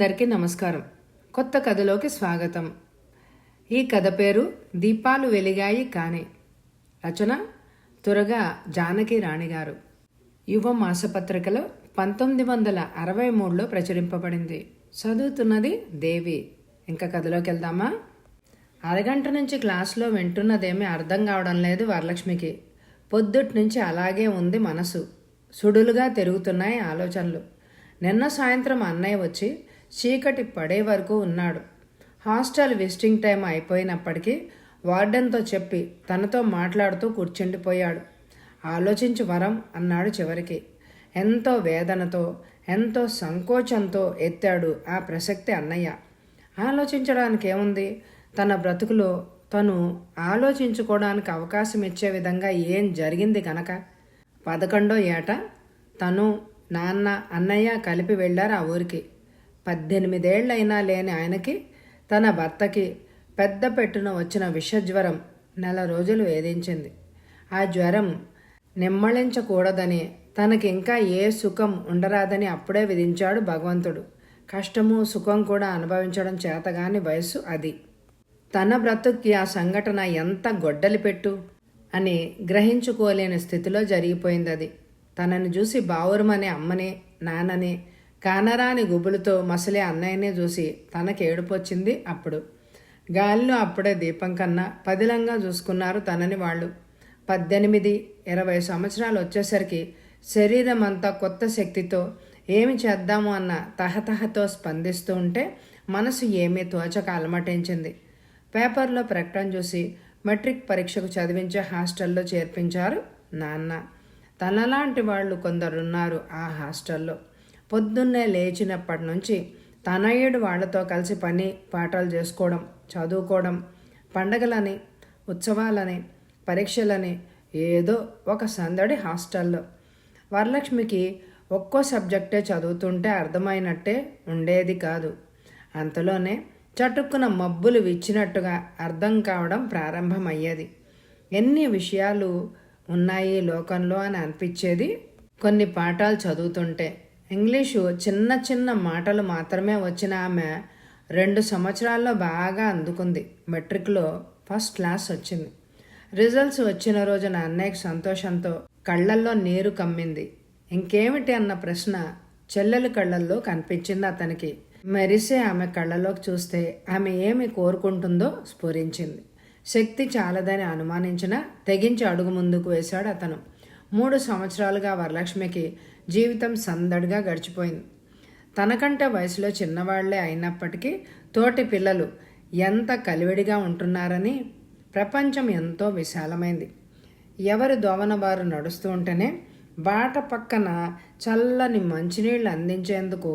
అందరికీ నమస్కారం. కొత్త కథలోకి స్వాగతం. ఈ కథ పేరు దీపాలు వెలిగాయి కానే. రచన తురగా జానకి రాణి గారు. యువ మాసపత్రికలో 1963లో ప్రచురింపబడింది. చదువుతున్నది దేవి. ఇంకా కథలోకి వెళ్దామా? అరగంట నుంచి క్లాసులో వింటున్నదేమీ అర్థం కావడం లేదు వరలక్ష్మికి. పొద్దుటి నుంచి అలాగే ఉంది మనసు. సుడులుగా తిరుగుతున్నాయి ఆలోచనలు. నిన్న సాయంత్రం అన్నయ్య వచ్చి చీకటి పడే వరకు ఉన్నాడు. హాస్టల్ విజిటింగ్ టైం అయిపోయినప్పటికీ వార్డెన్తో చెప్పి తనతో మాట్లాడుతూ కూర్చుండిపోయాడు. ఆలోచించు వరం అన్నాడు చివరికి. ఎంతో వేదనతో ఎంతో సంకోచంతో ఎత్తాడు ఆ ప్రసక్తి అన్నయ్య. ఆలోచించడానికి ఏముంది? తన బ్రతుకులో తను ఆలోచించుకోవడానికి అవకాశం ఇచ్చే విధంగా ఏం జరిగింది కనుక. 11వ ఏట తను, నాన్న, అన్నయ్య కలిపి వెళ్ళారు ఆ ఊరికి. 18 ఏళ్ళైనా లేని ఆయనకి తన భర్తకి పెద్ద పెట్టున వచ్చిన విషజ్వరం నెల రోజులు వేధించింది. ఆ జ్వరం నిమ్మళించకూడదని, తనకి ఇంకా ఏ సుఖం ఉండరాదని అప్పుడే విధించాడు భగవంతుడు. కష్టము సుఖం కూడా అనుభవించడం చేతగాని వయస్సు అది. తన బ్రతుక్కి ఆ సంఘటన ఎంత గొడ్డలి పెట్టు అని గ్రహించుకోలేని స్థితిలో జరిగిపోయింది అది. తనని చూసి బావురమనే అమ్మని, నాన్నని, కానరాని గుబులతో మసలే అన్నయ్యనే చూసి తనకి ఏడుపొచ్చింది. అప్పుడు గాలిలో అప్పుడే దీపం కన్నా పదిలంగా చూసుకున్నారు తనని వాళ్ళు. 18-20 సంవత్సరాలు వచ్చేసరికి శరీరం అంతా కొత్త శక్తితో ఏమి చేద్దాము అన్న తహతహతో స్పందిస్తూ ఉంటే మనసు ఏమీ తోచక అలమటించింది. పేపర్లో ప్రకటన చూసి మెట్రిక్ పరీక్షకు చదివించే హాస్టల్లో చేర్పించారు నాన్న. తనలాంటి వాళ్ళు కొందరున్నారు ఆ హాస్టల్లో. పొద్దున్నే లేచినప్పటి నుంచి తనయుడు వాళ్లతో కలిసి పని పాఠాలు చేసుకోవడం, చదువుకోవడం, పండగలని, ఉత్సవాలని, పరీక్షలని, ఏదో ఒక సందడి హాస్టల్లో. వరలక్ష్మికి ఒక్కో సబ్జెక్టే చదువుతుంటే అర్థమైనట్టే ఉండేది కాదు. అంతలోనే చటుక్కున మబ్బులు విచ్చినట్టుగా అర్థం కావడం ప్రారంభమయ్యేది. ఎన్ని విషయాలు ఉన్నాయి లోకంలో అని అనిపించేది కొన్ని పాఠాలు చదువుతుంటే. ఇంగ్లీషు చిన్న చిన్న మాటలు మాత్రమే వచ్చిన ఆమె 2 సంవత్సరాల్లో బాగా అందుకుంది. మెట్రిక్లో ఫస్ట్ క్లాస్ వచ్చింది. రిజల్ట్స్ వచ్చిన రోజున అన్నయ్యకి సంతోషంతో కళ్ళల్లో నీరు కమ్మింది. ఇంకేమిటి అన్న ప్రశ్న చెల్లెలి కళ్ళల్లో కనిపించింది అతనికి. మెరిసే ఆమె కళ్ళలోకి చూస్తే ఆమె ఏమి కోరుకుంటుందో స్ఫురించింది. శక్తి చాలదని అనుమానించిన తెగించి అడుగు ముందుకు వేశాడు అతను. 3 సంవత్సరాలుగా వరలక్ష్మికి జీవితం సందడిగా గడిచిపోయింది. తనకంటే వయసులో చిన్నవాళ్లే అయినప్పటికీ తోటి పిల్లలు ఎంత కలివిడిగా ఉంటున్నారని ప్రపంచం ఎంతో విశాలమైంది. ఎవరి దోవన వారు నడుస్తూ ఉంటేనే బాట పక్కన చల్లని మంచినీళ్ళు అందించేందుకు,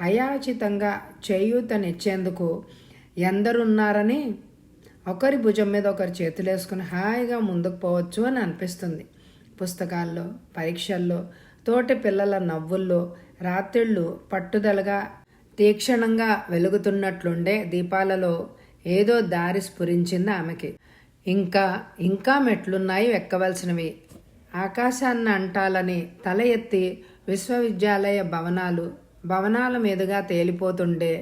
అయాచితంగా చేయూతనిచ్చేందుకు ఎందరున్నారని ఒకరి భుజం మీద ఒకరి చేతులేసుకుని హాయిగా ముందుకు పోవచ్చు అని అనిపిస్తుంది. పుస్తకాల్లో, పరీక్షల్లో, తోటి పిల్లల నవ్వుల్లో రాత్రిళ్ళు పట్టుదలగా తీక్షణంగా వెలుగుతున్నట్లుండే దీపాలలో ఏదో దారి స్ఫురించింది ఆమెకి. ఇంకా ఇంకా మెట్లున్నాయి ఎక్కవలసినవి. ఆకాశాన్ని అంటాలని తల ఎత్తి విశ్వవిద్యాలయ భవనాల మీదుగా తేలిపోతుండే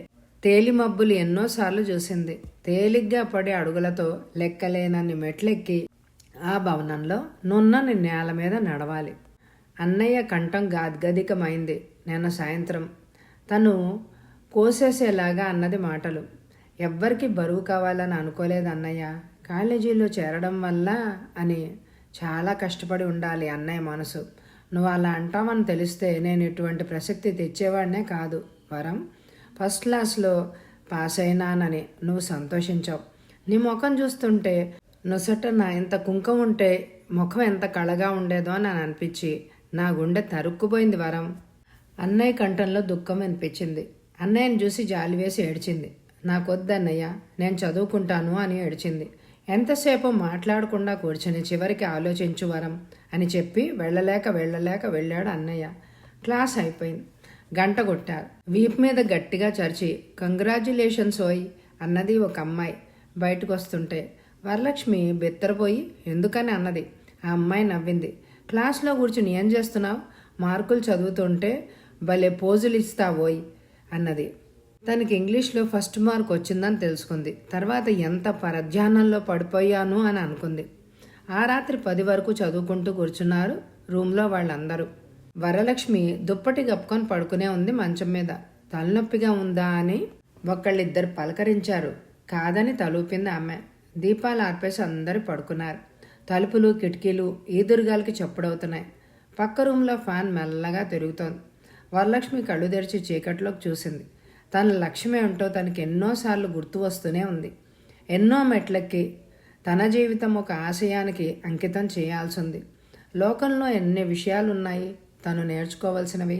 తేలిమబ్బులు ఎన్నోసార్లు చూసింది. తేలిగ్గా పడి అడుగులతో లెక్కలేనన్ని మెట్లెక్కి ఆ భవనంలో నున్నని నేల మీద నడవాలి. అన్నయ్య కంఠం గాద్గదికమైంది. నిన్న సాయంత్రం తను కోసేసేలాగా అన్నది మాటలు. ఎవ్వరికి బరువు కావాలని అనుకోలేదు అన్నయ్య. కాలేజీలో చేరడం వల్ల అని చాలా కష్టపడి ఉండాలి అన్నయ్య మనసు. నువ్వు అలా అంటావని తెలిస్తే నేను ఇటువంటి ప్రసక్తి తెచ్చేవాడినే కాదు వరం. ఫస్ట్ క్లాస్లో పాస్ అయినానని నువ్వు సంతోషించావు. నీ ముఖం చూస్తుంటే నొసటన ఇంత కుంకుమ ఉంటే ముఖం ఎంత కళగా ఉండేదో అని అనిపించి నా గుండె తరుక్కుపోయింది వరం. అన్నయ్య కంఠంలో దుఃఖం అనిపించింది. అన్నయ్యని చూసి జాలి వేసి ఏడ్చింది. నాకొద్దన్నయ్య, నేను చదువుకుంటాను అని ఏడ్చింది. ఎంతసేపు మాట్లాడకుండా కూర్చొని చివరికి ఆలోచించు వరం అని చెప్పి వెళ్ళలేక వెళ్ళాడు అన్నయ్య. క్లాస్ అయిపోయింది. గంట కొట్టారు. వీపు మీద గట్టిగా చరిచి కంగ్రాచ్యులేషన్స్ ఓయ్ అన్నది ఒక అమ్మాయి. బయటకు వస్తుంటే వరలక్ష్మి బెత్తరపోయి ఎందుకని అన్నది. ఆ అమ్మాయి నవ్వింది. క్లాస్లో కూర్చుని ఏం చేస్తున్నావు? మార్కులు చదువుతుంటే భలే పోజులు ఇస్తావోయ్ అన్నది. తనకి ఇంగ్లీష్లో ఫస్ట్ మార్క్ వచ్చిందని తెలుసుకుంది. తర్వాత ఎంత పరధ్యానంలో పడిపోయాను అని అనుకుంది. ఆ రాత్రి 10 వరకు చదువుకుంటూ కూర్చున్నారు రూమ్లో వాళ్ళందరూ. వరలక్ష్మి దుప్పటి కప్పుకొని పడుకునే ఉంది మంచం మీద. తలనొప్పిగా ఉందా అని ఒకళ్ళిద్దరు పలకరించారు. కాదని తలూపింది ఆమె. దీపాలు ఆర్పేసి అందరూ పడుకున్నారు. తలుపులు కిటికీలు ఈదురుగాలికి చప్పుడవుతున్నాయి. పక్క రూమ్లో ఫ్యాన్ మెల్లగా తిరుగుతోంది. వరలక్ష్మి కళ్ళు తెరిచి చీకట్లోకి చూసింది. తన లక్ష్యమేమిటో తనకి ఎన్నోసార్లు గుర్తు వస్తూనే ఉంది. ఎన్నో మెట్లెక్కి తన జీవితం ఒక ఆశయానికి అంకితం చేయాల్సింది. లోకంలో ఎన్ని విషయాలున్నాయి తను నేర్చుకోవాల్సినవి.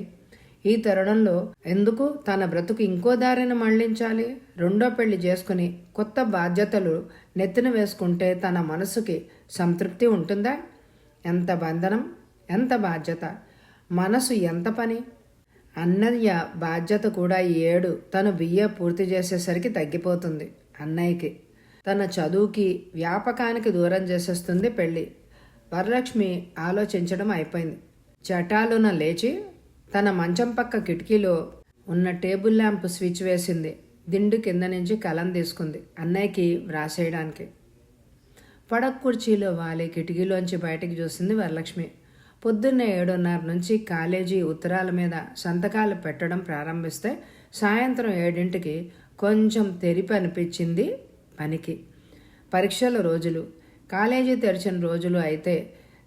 ఈ తరుణంలో ఎందుకు తన బ్రతుకు ఇంకో దారిని మళ్లించాలి? రెండో పెళ్లి చేసుకుని కొత్త బాధ్యతలు నెత్తిన వేసుకుంటే తన మనసుకి సంతృప్తి ఉంటుందా? ఎంత బంధనం, ఎంత బాధ్యత, మనసు ఎంత పని. అన్నయ్య బాధ్యత కూడా ఈ ఏడు తను బిఏ పూర్తి చేసేసరికి తగ్గిపోతుంది. అన్నయ్యకి తన చదువుకి వ్యాపకానికి దూరం చేసేస్తుంది పెళ్ళి. వరలక్ష్మి ఆలోచించడం అయిపోయింది. చటాలున లేచి తన మంచం పక్క కిటికీలో ఉన్న టేబుల్ ల్యాంప్ స్విచ్ వేసింది. దిండు కింద నుంచి కలం తీసుకుంది అన్నయ్యకి వ్రాసేయడానికి. పడక కుర్చీలో వాలి కిటికీలోంచి బయటికి చూసింది వరలక్ష్మి. పొద్దున్నే 7:30 నుంచి కాలేజీ ఉత్తరాల మీద సంతకాలు పెట్టడం ప్రారంభిస్తే సాయంత్రం 7ంటికి కొంచెం తెరిపి అనిపించింది పనికి. పరీక్షల రోజులు, కాలేజీ తెరిచిన రోజులు అయితే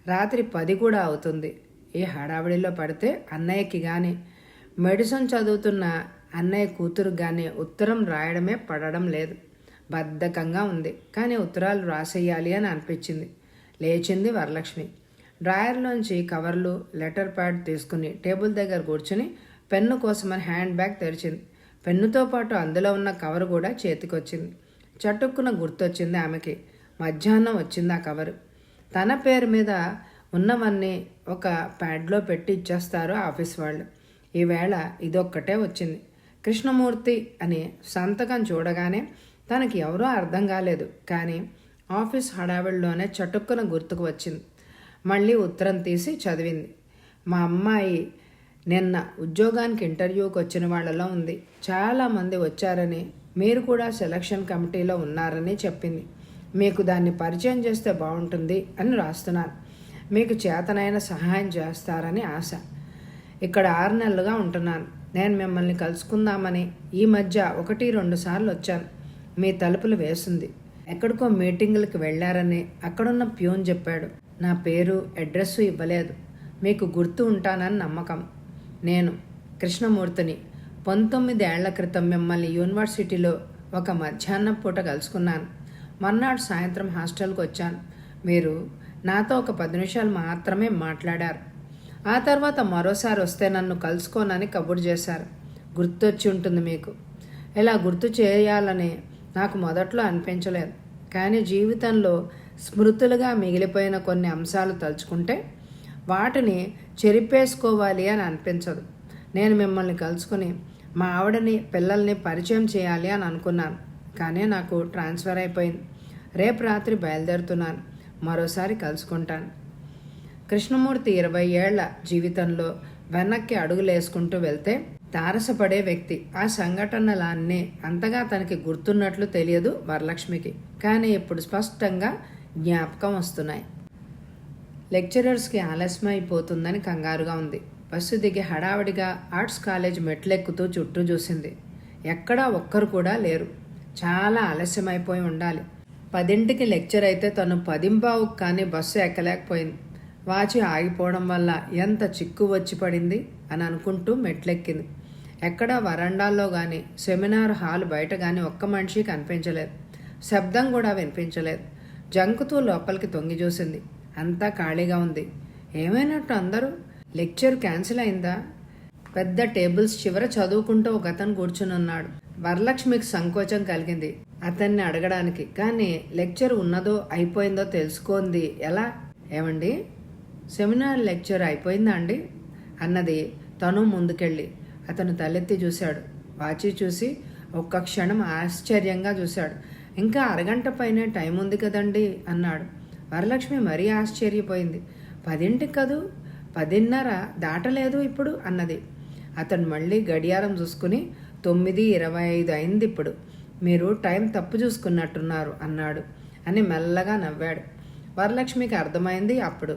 రాత్రి 10 కూడా అవుతుంది. ఈ హడావిడిలో పడితే అన్నయ్యకి కానీ మెడిసిన్ చదువుతున్న అన్నయ్య కూతురు కానీ ఉత్తరం రాయడమే పడడం లేదు. బద్ధకంగా ఉంది. కానీ ఉత్తరాలు రాసేయాలి అని అనిపించింది. లేచింది వరలక్ష్మి. డ్రాయర్లోంచి కవర్లు, లెటర్ ప్యాడ్ తీసుకుని టేబుల్ దగ్గర కూర్చుని పెన్ను కోసమని హ్యాండ్ బ్యాగ్ తెరిచింది. పెన్నుతో పాటు అందులో ఉన్న కవర్ కూడా చేతికొచ్చింది. చటుక్కున గుర్తొచ్చింది ఆమెకి. మధ్యాహ్నం వచ్చింది ఆ కవరు. తన పేరు మీద ఉన్నవన్నీ ఒక ప్యాడ్లో పెట్టి ఇచ్చేస్తారు ఆఫీస్ వాళ్ళు. ఈవేళ ఇదొక్కటే వచ్చింది. కృష్ణమూర్తి అని సంతకం చూడగానే తనకి ఎవరో అర్థం కాలేదు. కానీ ఆఫీస్ హడావిడిలోనే చటుక్కున గుర్తుకు వచ్చింది. మళ్ళీ ఉత్తరం తీసి చదివింది. మా అమ్మాయి నిన్న ఉద్యోగానికి ఇంటర్వ్యూకి వచ్చిన వాళ్ళలో ఉంది. చాలామంది వచ్చారని, మీరు కూడా సెలక్షన్ కమిటీలో ఉన్నారని చెప్పింది. మీకు దాన్ని పరిచయం చేస్తే బాగుంటుంది అని రాస్తున్నాను. మీకు చేతనైన సహాయం చేస్తారని ఆశ. ఇక్కడ 6 నెలలుగా ఉంటున్నాను. నేను మిమ్మల్ని కలుసుకుందామని ఈ మధ్య 1-2 సార్లు వచ్చాను. మీ తలుపులు వేసింది. ఎక్కడికో మీటింగులకి వెళ్ళారని అక్కడున్న ప్యూన్ చెప్పాడు. నా పేరు, అడ్రస్సు ఇవ్వలేదు. మీకు గుర్తు ఉంటానని నమ్మకం. నేను కృష్ణమూర్తిని. 19 ఏళ్ల క్రితం మిమ్మల్ని యూనివర్సిటీలో ఒక మధ్యాహ్నం పూట కలుసుకున్నాను. మర్నాడు సాయంత్రం హాస్టల్కి వచ్చాను. మీరు నాతో ఒక 10 నిమిషాలు మాత్రమే మాట్లాడారు. ఆ తర్వాత మరోసారి వస్తే నన్ను కలుసుకోనని కబురు చేశారు. గుర్తొచ్చి ఉంటుంది మీకు. ఇలా గుర్తు చేయాలని నాకు మొదట్లో అనిపించలేదు. కానీ జీవితంలో స్మృతులుగా మిగిలిపోయిన కొన్ని అంశాలు తలుచుకుంటే వాటిని చెరిపేసుకోవాలి అని అనిపించదు. నేను మిమ్మల్ని కలుసుకుని మా ఆవిడని, పిల్లల్ని పరిచయం చేయాలి అని అనుకున్నాను. కానీ నాకు ట్రాన్స్ఫర్ అయిపోయింది. రేపు రాత్రి బయలుదేరుతున్నాను. మరోసారి కలుసుకుంటాను. కృష్ణమూర్తి 20 ఏళ్ల జీవితంలో వెనక్కి అడుగులేసుకుంటూ వెళ్తే తారసపడే వ్యక్తి. ఆ సంఘటనలన్నీ అంతగా తనకి గుర్తున్నట్లు తెలియదు వరలక్ష్మికి. కానీ ఇప్పుడు స్పష్టంగా జ్ఞాపకం వస్తున్నాయి. లెక్చరర్స్కి ఆలస్యమైపోతుందని కంగారుగా ఉంది. బస్సు దిగి హడావిడిగా ఆర్ట్స్ కాలేజ్ మెట్లెక్కుతూ చుట్టూ చూసింది. ఎక్కడా ఒక్కరు కూడా లేరు. చాలా ఆలస్యమైపోయి ఉండాలి. 10ంటికి లెక్చర్ అయితే తను 10:15 కానీ బస్సు ఎక్కలేకపోయింది. వాచి ఆగిపోవడం వల్ల ఎంత చిక్కు వచ్చి పడింది అని అనుకుంటూ మెట్లెక్కింది. ఎక్కడా వరండాల్లో కానీ సెమినార్ హాల్ బయట కానీ ఒక్క మనిషి కనిపించలేదు. శబ్దం కూడా వినిపించలేదు. జంకుతూ లోపలికి తొంగి చూసింది. అంతా ఖాళీగా ఉంది. ఏమైనట్టు అందరూ? లెక్చర్ క్యాన్సిల్ అయిందా? పెద్ద టేబుల్స్ చివర చదువుకుంటూ ఒక అతను కూర్చుని ఉన్నాడు. వరలక్ష్మికి సంకోచం కలిగింది అతన్ని అడగడానికి. కానీ లెక్చర్ ఉన్నదో అయిపోయిందో తెలుసుకుంది ఎలా? ఏమండి, సెమినార్ లెక్చర్ అయిపోయిందా అండి అన్నది తను ముందుకెళ్ళి. అతను తలెత్తి చూశాడు. వాచి చూసి ఒక్క క్షణం ఆశ్చర్యంగా చూశాడు. ఇంకా అరగంట పైనే టైం ఉంది కదండి అన్నాడు. వరలక్ష్మి మరీ ఆశ్చర్యపోయింది. 10ంటికి కదూ, 10:30 దాటలేదు ఇప్పుడు అన్నది. అతను మళ్ళీ గడియారం చూసుకుని 9:25 అయింది ఇప్పుడు. మీరు టైం తప్పు చూసుకున్నట్టున్నారు అన్నాడు అని మెల్లగా నవ్వాడు. వరలక్ష్మికి అర్థమైంది అప్పుడు.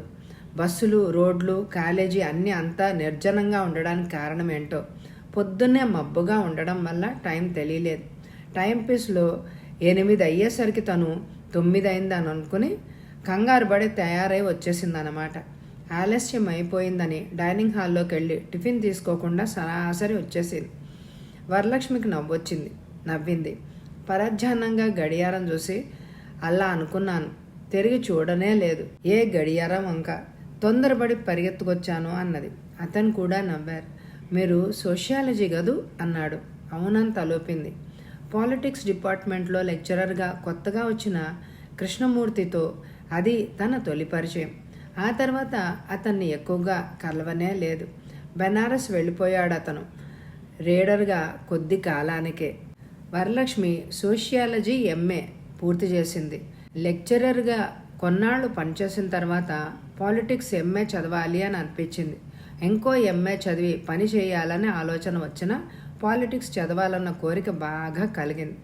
బస్సులు, రోడ్లు, కాలేజీ అన్నీ అంతా నిర్జనంగా ఉండడానికి కారణం ఏంటో. పొద్దున్నే మబ్బుగా ఉండడం వల్ల టైం తెలియలేదు. టైం పీస్లో 8 అయ్యేసరికి తను 9 అయిందని అనుకుని కంగారు పడి తయారై వచ్చేసిందన్నమాట. ఆలస్యం అయిపోయిందని డైనింగ్ హాల్లోకి వెళ్ళి టిఫిన్ తీసుకోకుండా సరాసరి వచ్చేసింది. వరలక్ష్మికి నవ్వింది. పరధ్యానంగా గడియారం చూసి అలా అనుకున్నాను, తిరిగి చూడనే లేదు ఏ గడియారం వంక. తొందరపడి పరిగెత్తుకొచ్చాను అన్నది. అతను కూడా నవ్వారు. మీరు సోషియాలజీ గదు అన్నాడు. అవునని తలోపింది. పాలిటిక్స్ డిపార్ట్మెంట్లో లెక్చరర్గా కొత్తగా వచ్చిన కృష్ణమూర్తితో అది తన తొలి పరిచయం. ఆ తర్వాత అతన్ని ఎక్కువగా కలవనే లేదు. బెనారస్ వెళ్ళిపోయాడు అతను రీడర్గా కొద్ది కాలానికే. వరలక్ష్మి సోషియాలజీ ఎంఏ పూర్తి చేసింది. లెక్చరర్గా కొన్నాళ్ళు పనిచేసిన తర్వాత పాలిటిక్స్ ఎంఏ చదవాలి అని అనిపించింది. ఇంకో ఎంఏ చదివి పని చేయాలనే ఆలోచన వచ్చినా పాలిటిక్స్ చదవాలన్న కోరిక బాగా కలిగింది.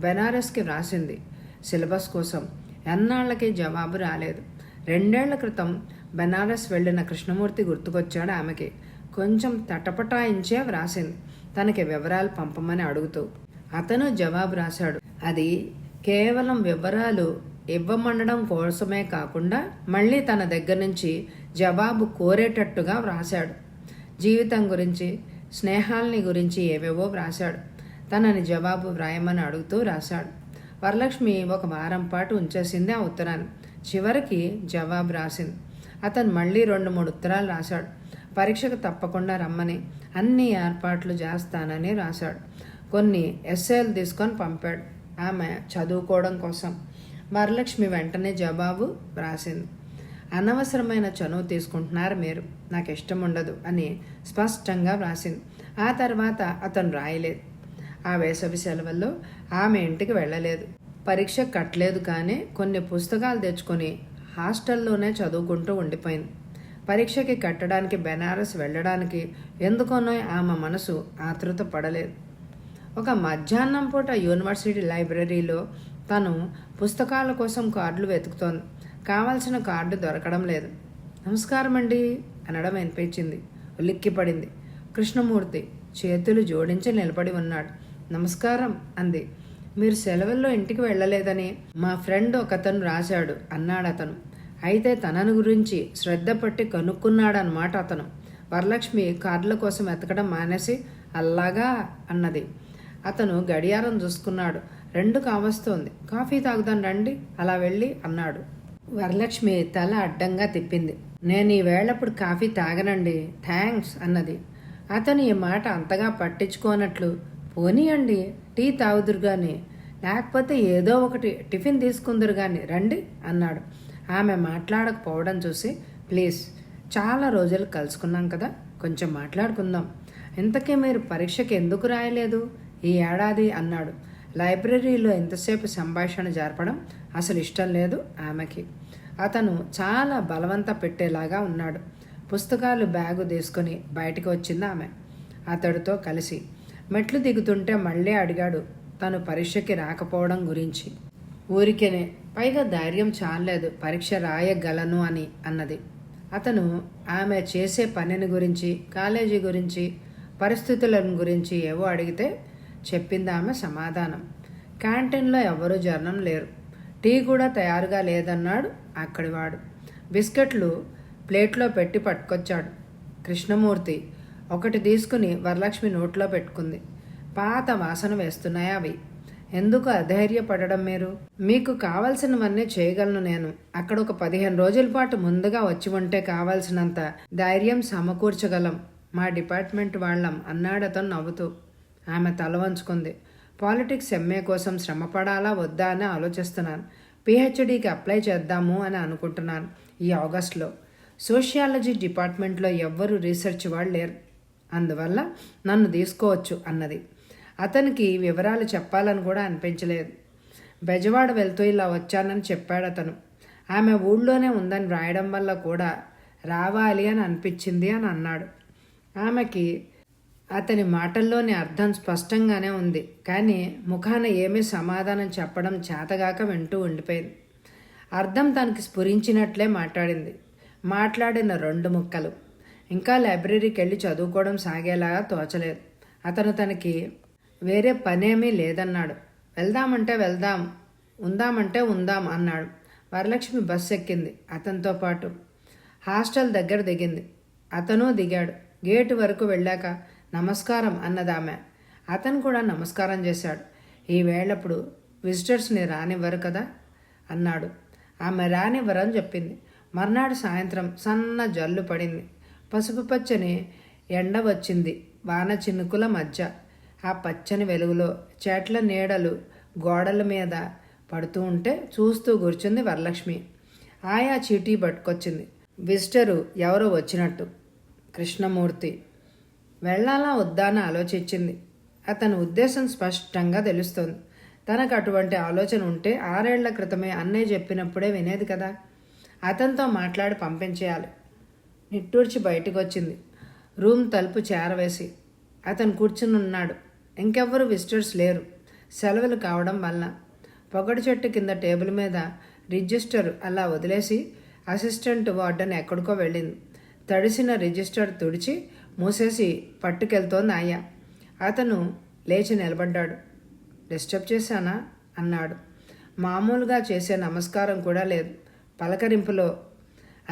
బెనారస్కి వ్రాసింది సిలబస్ కోసం. ఎన్నాళ్ళకి జవాబు రాలేదు. 2 ఏళ్ల క్రితం బెనారస్ వెళ్ళిన కృష్ణమూర్తి గుర్తుకొచ్చాడు ఆమెకి. కొంచెం తటపటాయించే వ్రాసింది తనకి వివరాలు పంపమని అడుగుతూ. అతను జవాబు రాశాడు. అది కేవలం వివరాలు ఇవ్వమనడం కోసమే కాకుండా మళ్ళీ తన దగ్గర నుంచి జవాబు కోరేటట్టుగా వ్రాశాడు. జీవితం గురించి, స్నేహాల్ని గురించి ఏవేవో వ్రాశాడు. తనని జవాబు వ్రాయమని అడుగుతూ రాశాడు. వరలక్ష్మి 1 వారం పాటు ఉంచేసింది ఆ ఉత్తరాన్ని. చివరికి జవాబు రాసింది. అతను మళ్ళీ 2-3 ఉత్తరాలు రాశాడు. పరీక్షకు తప్పకుండా రమ్మని, అన్ని ఏర్పాట్లు చేస్తానని రాశాడు. కొన్ని ఎస్ఏలు తీసుకొని పంపాడు ఆమె చదువుకోవడం కోసం. వరలక్ష్మి వెంటనే జవాబు వ్రాసింది. అనవసరమైన చనువు తీసుకుంటున్నారు మీరు, నాకు ఇష్టం ఉండదు అని స్పష్టంగా వ్రాసింది. ఆ తర్వాత అతను రాయలేదు. ఆ వేసవి సెలవుల్లో ఆమె ఇంటికి వెళ్ళలేదు. పరీక్ష కట్టలేదు, కానీ కొన్ని పుస్తకాలు తెచ్చుకొని హాస్టల్లోనే చదువుకుంటూ ఉండిపోయింది. పరీక్షకి కట్టడానికి బెనారస్ వెళ్ళడానికి ఎందుకోనో ఆమె మనసు ఆతృత పడలేదు. ఒక మధ్యాహ్నం పూట యూనివర్సిటీ లైబ్రరీలో తను పుస్తకాల కోసం కార్డులు వెతుకుతోంది. కావాల్సిన కార్డు దొరకడం లేదు. నమస్కారం అండి అనడం వినిపించింది. ఉలిక్కిపడింది. కృష్ణమూర్తి చేతులు జోడించి నిలబడి ఉన్నాడు. నమస్కారం అంది. మీరు సెలవుల్లో ఇంటికి వెళ్ళలేదని మా ఫ్రెండ్ ఒకతను రాశాడు అన్నాడు అతను. అయితే తనను గురించి శ్రద్ధ పట్టి కనుక్కున్నాడన్నమాట అతను. వరలక్ష్మి కార్డుల కోసం వెతకడం మానేసి అల్లాగా అన్నది. అతను గడియారం చూసుకున్నాడు. 2 కావస్తోంది. కాఫీ తాగుదాం రండి, అలా వెళ్ళి అన్నాడు. వరలక్ష్మి తల అడ్డంగా తిప్పింది. నేను ఈ వేళప్పుడు కాఫీ తాగనండి, థ్యాంక్స్ అన్నది. అతను ఈ మాట అంతగా పట్టించుకోనట్లు, పోనీయండి, టీ తాగుదురు గాని, లేకపోతే ఏదో ఒకటి టిఫిన్ తీసుకుందరు గాని రండి అన్నాడు. ఆమె మాట్లాడకపోవడం చూసి, ప్లీజ్, చాలా రోజులు కలుసుకున్నాం కదా, కొంచెం మాట్లాడుకుందాం. ఇంతకీ మీరు పరీక్షకి ఎందుకు రాయలేదు ఈ ఏడాది అన్నాడు. లైబ్రరీలో ఎంతసేపు సంభాషణ జరపడం అసలు ఇష్టం లేదు ఆమెకి. అతను చాలా బలవంత పెట్టేలాగా ఉన్నాడు. పుస్తకాలు బ్యాగు తీసుకుని బయటికి వచ్చింది ఆమె అతడితో కలిసి. మెట్లు దిగుతుంటే మళ్ళీ అడిగాడు తను పరీక్షకి రాకపోవడం గురించి. ఊరికేనే, పైగా ధైర్యం చాలలేదు పరీక్ష రాయగలను అని అన్నది. అతను ఆమె చేసే పనిని గురించి, కాలేజీ గురించి, పరిస్థితుల గురించి ఏవో అడిగితే చెప్పింది ఆమె సమాధానం. క్యాంటీన్లో ఎవరూ జనం లేరు. టీ కూడా తయారుగా లేదన్నాడు అక్కడివాడు. బిస్కెట్లు ప్లేట్లో పెట్టి పట్టుకొచ్చాడు. కృష్ణమూర్తి ఒకటి తీసుకుని వరలక్ష్మి నోట్లో పెట్టుకుంది. పాత వాసన వేస్తున్నాయి అవి. ఎందుకు అధైర్యపడడం మీరు? మీకు కావలసినవన్నీ చేయగలను నేను. అక్కడ ఒక 15 రోజుల పాటు ముందుగా వచ్చి ఉంటే కావాల్సినంత ధైర్యం సమకూర్చగలం మా డిపార్ట్మెంట్ వాళ్ళం అన్నాడతను నవ్వుతూ. ఆమె తల వంచుకుంది. పాలిటిక్స్ ఎంఏ కోసం శ్రమపడాలా వద్దా అని ఆలోచిస్తున్నాను. పిహెచ్డీకి అప్లై చేద్దాము అని అనుకుంటున్నాను ఈ ఆగస్టులో. సోషియాలజీ డిపార్ట్మెంట్లో ఎవ్వరూ రీసెర్చ్ వాళ్ళు లేరు, అందువల్ల నన్ను తీసుకోవచ్చు అన్నది. అతనికి వివరాలు చెప్పాలని కూడా అనిపించలేదు. బెజవాడ వెళ్తూ ఇలా వచ్చానని చెప్పాడు అతను. ఆమె ఊళ్ళోనే ఉందని రాయడం వల్ల కూడా రావాలి అని అనిపించింది అని అన్నాడు. ఆమెకి అతని మాటల్లోని అర్థం స్పష్టంగానే ఉంది, కానీ ముఖాన ఏమీ సమాధానం చెప్పడం చేతగాక వింటూ ఉండిపోయింది. అర్థం తనకి స్ఫురించినట్లే మాట్లాడింది. మాట్లాడిన 2 ముక్కలు ఇంకా లైబ్రరీకి వెళ్ళి చదువుకోవడం సాగేలాగా తోచలేదు. అతను తనకి వేరే పనేమీ లేదన్నాడు. వెళ్దామంటే వెళ్దాం, ఉందామంటే ఉందాం అన్నాడు. వరలక్ష్మి బస్సు ఎక్కింది. అతనితో పాటు హాస్టల్ దగ్గర దిగింది. అతను దిగాడు. గేటు వరకు వెళ్ళాక నమస్కారం అన్నదామె. అతను కూడా నమస్కారం చేశాడు. ఈ వేళప్పుడు విజిటర్స్ని రానివ్వరు కదా అన్నాడు. ఆమె రానివ్వరని చెప్పింది. మర్నాడు సాయంత్రం సన్న జల్లు పడింది. పసుపు పచ్చని ఎండ వచ్చింది వాన చినుకుల మధ్య. ఆ పచ్చని వెలుగులో చెట్ల నీడలు గోడల మీద పడుతూ ఉంటే చూస్తూ కూర్చుంది వరలక్ష్మి. ఆయా చీటీ పట్టుకొచ్చింది. విజిటరు ఎవరో వచ్చినట్టు. కృష్ణమూర్తి. వెళ్ళాలా వద్దా అని ఆలోచించింది. అతని ఉద్దేశం స్పష్టంగా తెలుస్తోంది. తనకు అటువంటి ఆలోచన ఉంటే 6 ఏళ్ల క్రితమే అన్నయ్య చెప్పినప్పుడే వినేది కదా. అతనితో మాట్లాడి పంపించేయాలి. నిట్టూర్చి బయటకు వచ్చింది. రూమ్ తలుపు చేరవేసి అతను కూర్చుని ఉన్నాడు. ఇంకెవ్వరూ విజిటర్స్ లేరు. సెలవులు కావడం వల్ల. పొగడు చెట్టు కింద టేబుల్ మీద రిజిస్టర్ అలా వదిలేసి అసిస్టెంట్ వార్డెన్ ఎక్కడికో వెళ్ళింది. తడిసిన రిజిస్టర్ తుడిచి మూసేసి పట్టుకెళ్తోంది ఆయా. అతను లేచి నిలబడ్డాడు. డిస్టర్బ్ చేశానా అన్నాడు. మామూలుగా చేసే నమస్కారం కూడా లేదు పలకరింపులో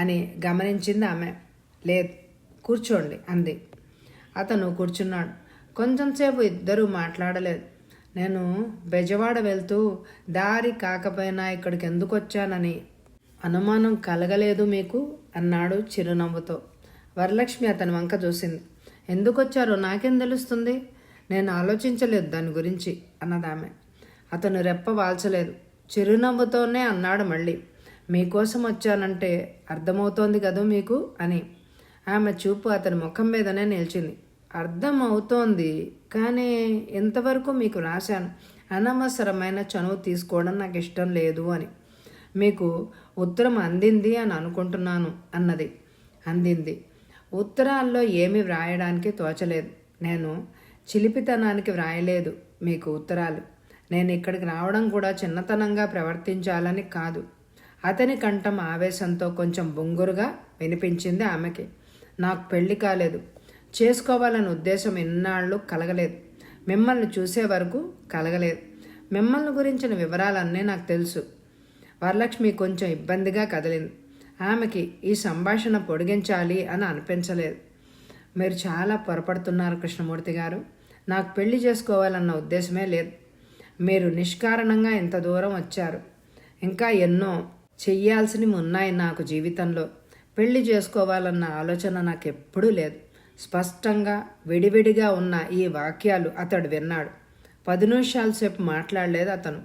అని గమనించింది ఆమె. లేదు, కూర్చోండి అంది. అతను కూర్చున్నాడు. కొంచెంసేపు ఇద్దరూ మాట్లాడలేదు. నేను బెజవాడ వెళ్తూ దారి కాకపోయినా ఇక్కడికి ఎందుకు వచ్చానని అనుమానం కలగలేదు మీకు అన్నాడు చిరునవ్వుతో. వరలక్ష్మి అతని వంక చూసింది. ఎందుకు వచ్చారో నాకేం తెలుస్తుంది? నేను ఆలోచించలేదు దాని గురించి అన్నదామె. అతను రెప్ప వాల్చలేదు. చిరునవ్వుతోనే అన్నాడు మళ్ళీ. మీకోసం వచ్చానంటే అర్థమవుతోంది కదూ మీకు అని. ఆమె చూపు అతని ముఖం మీదనే నిలిచింది. అర్థం అవుతోంది, కానీ ఇంతవరకు మీకు రాశాను. అనవసరమైన చనువు తీసుకోవడం నాకు ఇష్టం లేదు అని. మీకు ఉత్తరం అందింది అని అనుకుంటున్నాను అన్నది. అందింది. ఉత్తరాల్లో ఏమీ వ్రాయడానికి తోచలేదు. నేను చిలిపితనానికి వ్రాయలేదు మీకు ఉత్తరాలు. నేను ఇక్కడికి రావడం కూడా చిన్నతనంగా ప్రవర్తించాలని కాదు. అతని కంఠం ఆవేశంతో కొంచెం బొంగురుగా వినిపించింది ఆమెకి. నాకు పెళ్లి కాలేదు. చేసుకోవాలని ఉద్దేశం ఎన్నాళ్ళు కలగలేదు. మిమ్మల్ని చూసే వరకు కలగలేదు. మిమ్మల్ని గురించిన వివరాలన్నీ నాకు తెలుసు. వరలక్ష్మి కొంచెం ఇబ్బందిగా కదిలింది. ఆమెకి ఈ సంభాషణ పొడిగించాలి అని అనిపించలేదు. మీరు చాలా పొరపడుతున్నారు కృష్ణమూర్తి గారు. నాకు పెళ్లి చేసుకోవాలన్న ఉద్దేశమే లేదు. మీరు నిష్కారణంగా ఇంత దూరం వచ్చారు. ఇంకా ఎన్నో చెయ్యాల్సినవి ఉన్నాయి నాకు జీవితంలో. పెళ్లి చేసుకోవాలన్న ఆలోచన నాకు ఎప్పుడూ లేదు. స్పష్టంగా విడివిడిగా ఉన్న ఈ వాక్యాలు అతడు విన్నాడు. 10 నిమిషాల సేపు మాట్లాడలేదు అతను.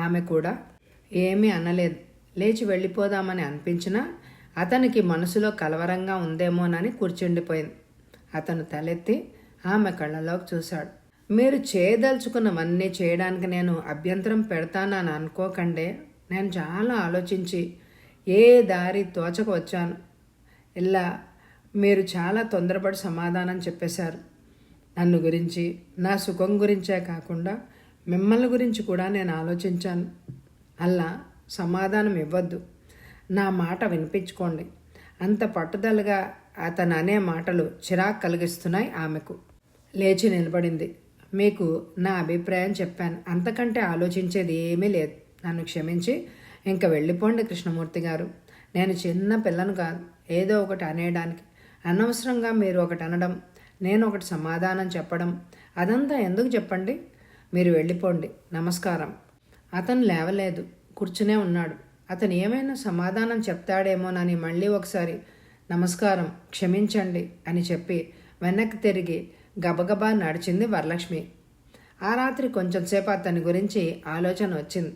ఆమె కూడా ఏమీ అనలేదు. లేచి వెళ్ళిపోదామని అనిపించినా అతనికి మనసులో కలవరంగా ఉందేమోనని కూర్చుండిపోయింది. అతను తలెత్తి ఆమె కళ్ళలోకి చూశాడు. మీరు చేయదలుచుకున్నవన్నీ చేయడానికి నేను అభ్యంతరం పెడతానని అనుకోకండే. నేను చాలా ఆలోచించి ఏ దారి తోచక వచ్చాను. ఇలా మీరు చాలా తొందరపడి సమాధానం చెప్పేశారు. నన్ను గురించి, నా సుఖం గురించే కాకుండా మిమ్మల్ని గురించి కూడా నేను ఆలోచించాను. అలా సమాధానం ఇవ్వద్దు. నా మాట వినిపించుకోండి. అంత పట్టుదలగా అతను అనే మాటలు చిరాకు కలిగిస్తున్నాయి ఆమెకు. లేచి నిలబడింది. మీకు నా అభిప్రాయం చెప్పాను. అంతకంటే ఆలోచించేది ఏమీ లేదు. నన్ను క్షమించి ఇంక వెళ్ళిపోండి కృష్ణమూర్తి గారు. నేను చిన్న పిల్లను కాదు ఏదో ఒకటి అనేయడానికి. అనవసరంగా మీరు ఒకటి అనడం, నేను ఒకటి సమాధానం చెప్పడం, అదంతా ఎందుకు చెప్పండి. మీరు వెళ్ళిపోండి. నమస్కారం. అతను లేవలేదు, కూర్చునే ఉన్నాడు. అతను ఏమైనా సమాధానం చెప్తాడేమోనని మళ్ళీ ఒకసారి నమస్కారం, క్షమించండి అని చెప్పి వెనక్కి తిరిగి గబగబా నడిచింది వరలక్ష్మి. ఆ రాత్రి కొంచెంసేపు అతని గురించి ఆలోచన వచ్చింది.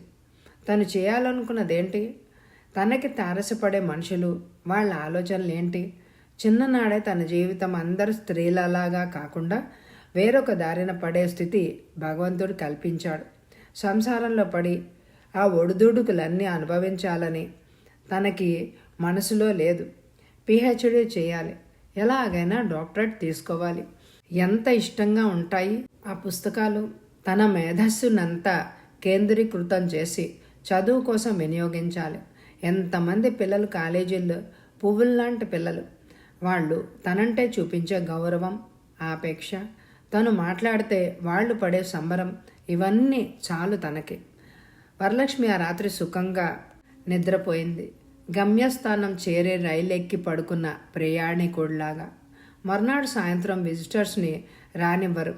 తను చేయాలనుకున్నదేంటి? తనకి తారసపడే మనుషులు, వాళ్ళ ఆలోచనలు ఏంటి? చిన్ననాడే తన జీవితం అందరు స్త్రీలలాగా కాకుండా వేరొక దారిన పడే స్థితి భగవంతుడు కల్పించాడు. సంసారంలో పడి ఆ ఒడిదుడుకులన్నీ అనుభవించాలని తనకి మనసులో లేదు. పిహెచ్డీ చేయాలి, ఎలాగైనా డాక్టరేట్ తీసుకోవాలి. ఎంత ఇష్టంగా ఉంటాయి ఆ పుస్తకాలు. తన మేధస్సునంతా కేంద్రీకృతం చేసి చదువు కోసం వినియోగించాలి. ఎంతమంది పిల్లలు కాలేజీల్లో పువ్వుల్లాంటి పిల్లలు. వాళ్ళు తనంటే చూపించే గౌరవం, ఆపేక్ష, తను మాట్లాడితే వాళ్ళు పడే సంబరం, ఇవన్నీ చాలు తనకి. వరలక్ష్మి ఆ రాత్రి సుఖంగా నిద్రపోయింది. గమ్యస్థానం చేరే రైలు ఎక్కి పడుకున్న ప్రయాణికుడిలాగా. మర్నాడు సాయంత్రం విజిటర్స్ని రానివ్వరు.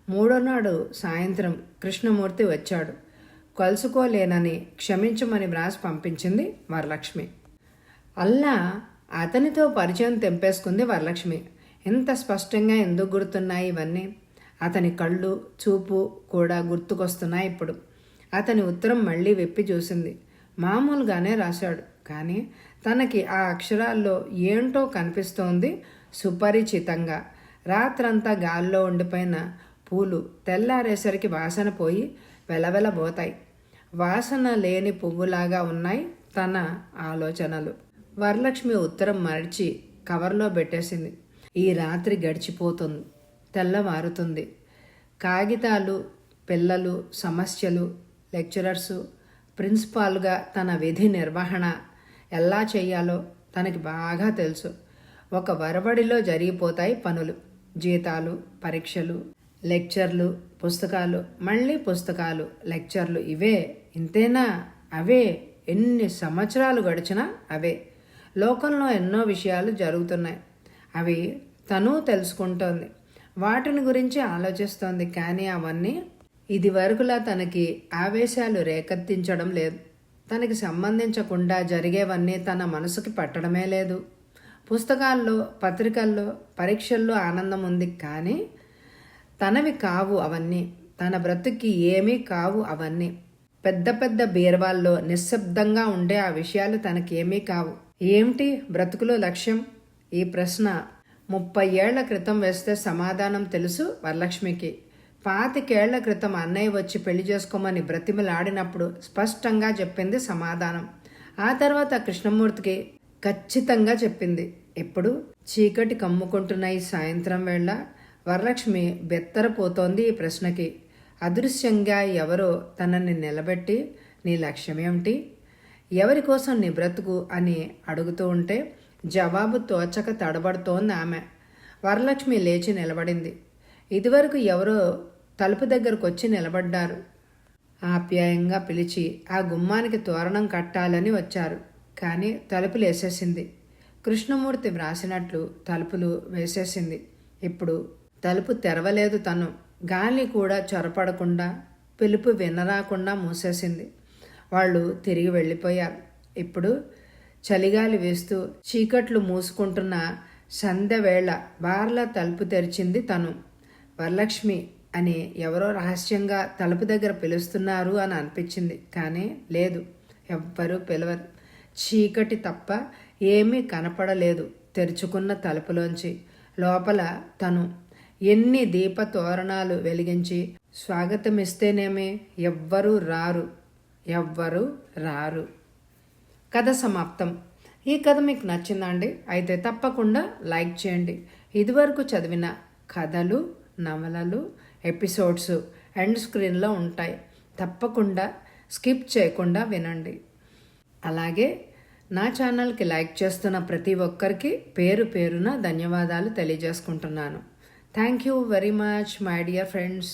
మూడో నాడు సాయంత్రం కృష్ణమూర్తి వచ్చాడు. కలుసుకోలేనని క్షమించమని వ్రాసి పంపించింది వరలక్ష్మి. అల్లా అతనితో పరిచయం తెంపేసుకుంది వరలక్ష్మి. ఇంత స్పష్టంగా ఎందుకు గుర్తున్నాయి ఇవన్నీ? అతని కళ్ళు, చూపు కూడా గుర్తుకొస్తున్నాయి ఇప్పుడు. అతని ఉత్తరం మళ్ళీ విప్పి చూసింది. మామూలుగానే రాశాడు, కానీ తనకి ఆ అక్షరాల్లో ఏంటో కనిపిస్తోంది సుపరిచితంగా. రాత్రంతా గాల్లో ఉండిపోయిన పూలు తెల్లారేసరికి వాసన పోయి వెలవెలబోతాయి. వాసన లేని పువ్వులాగా ఉన్నాయి తన ఆలోచనలు. వరలక్ష్మి ఉత్తరం మరిచి కవర్లో పెట్టేసింది. ఈ రాత్రి గడిచిపోతుంది, తెల్లవారుతుంది. కాగితాలు, పిల్లలు, సమస్యలు, లెక్చరర్సు, ప్రిన్సిపాల్గా తన విధి నిర్వహణ ఎలా చేయాలో తనకి బాగా తెలుసు. ఒక వరవడిలో జరిగిపోతాయి పనులు. జీతాలు, పరీక్షలు, లెక్చర్లు, పుస్తకాలు, మళ్ళీ పుస్తకాలు, లెక్చర్లు. ఇవే ఇంతేనా? అవే ఎన్ని సంవత్సరాలు గడిచినా అవే. లోకంలో ఎన్నో విషయాలు జరుగుతున్నాయి. అవి తను తెలుసుకుంటోంది. వాటిని గురించి ఆలోచిస్తోంది. కానీ అవన్నీ ఇది వరకులా తనకి ఆవేశాలు రేకెత్తించడం లేదు. తనకి సంబంధించకుండా జరిగేవన్నీ తన మనసుకి పట్టడమే లేదు. పుస్తకాల్లో, పత్రికల్లో, పరీక్షల్లో ఆనందం ఉంది, కానీ తనవి కావు అవన్నీ. తన బ్రతుక్కి ఏమీ కావు అవన్నీ. పెద్ద పెద్ద బీర్వాల్లో నిశ్శబ్దంగా ఉండే ఆ విషయాలు తనకేమీ కావు. ఏమిటి బ్రతుకులో లక్ష్యం? ఈ ప్రశ్న 30 ఏళ్ల క్రితం వేస్తే సమాధానం తెలుసు వరలక్ష్మికి. 25 ఏళ్ల క్రితం అన్నయ్య వచ్చి పెళ్లి చేసుకోమని బ్రతిమలాడినప్పుడు స్పష్టంగా చెప్పింది సమాధానం. ఆ తర్వాత కృష్ణమూర్తికి ఖచ్చితంగా చెప్పింది. ఇప్పుడు చీకటి కమ్ముకుంటున్న ఈ సాయంత్రం వేళ వరలక్ష్మి బెత్తరపోతోంది ఈ ప్రశ్నకి. అదృశ్యంగా ఎవరో తనని నిలబెట్టి, నీ లక్ష్యమేమిటి, ఎవరి కోసం నీ బ్రతుకు అని అడుగుతూ ఉంటే జవాబు తోచక తడబడుతోంది ఆమె. వరలక్ష్మి లేచి నిలబడింది. ఇదివరకు ఎవరో తలుపు దగ్గరకు వచ్చి నిలబడ్డారు. ఆప్యాయంగా పిలిచి ఆ గుమ్మానికి తోరణం కట్టాలని వచ్చారు. కానీ తలుపులు వేసేసింది. కృష్ణమూర్తి వ్రాసినట్లు తలుపులు వేసేసింది. ఇప్పుడు తలుపు తెరవలేదు తను. గాలి కూడా చొరపడకుండా, పిలుపు వినరాకుండా మూసేసింది. వాళ్ళు తిరిగి వెళ్ళిపోయారు. ఇప్పుడు చలిగాలి వేస్తూ చీకట్లు మూసుకుంటున్న సంధ్య వేళ బార్లా తలుపు తెరిచింది తను. వరలక్ష్మి అని ఎవరో రహస్యంగా తలుపు దగ్గర పిలుస్తున్నారు అని అనిపించింది. కానీ లేదు, ఎవ్వరూ పిలవరు. చీకటి తప్ప ఏమీ కనపడలేదు తెరుచుకున్న తలుపులోంచి. లోపల తను ఎన్ని దీప తోరణాలు వెలిగించి స్వాగతమిస్తేనేమే ఎవ్వరూ రారు, ఎవ్వరూ రారు. కథ సమాప్తం. ఈ కథ మీకు నచ్చిందండి? అయితే తప్పకుండా లైక్ చేయండి. ఇదివరకు చదివిన కథలు, నవలలు, ఎపిసోడ్స్ ఎండ్ స్క్రీన్లో ఉంటాయి. తప్పకుండా స్కిప్ చేయకుండా వినండి. అలాగే నా ఛానల్కి లైక్ చేస్తున్న ప్రతి ఒక్కరికి పేరు పేరున ధన్యవాదాలు తెలియజేసుకుంటున్నాను. Thank you very much my dear friends.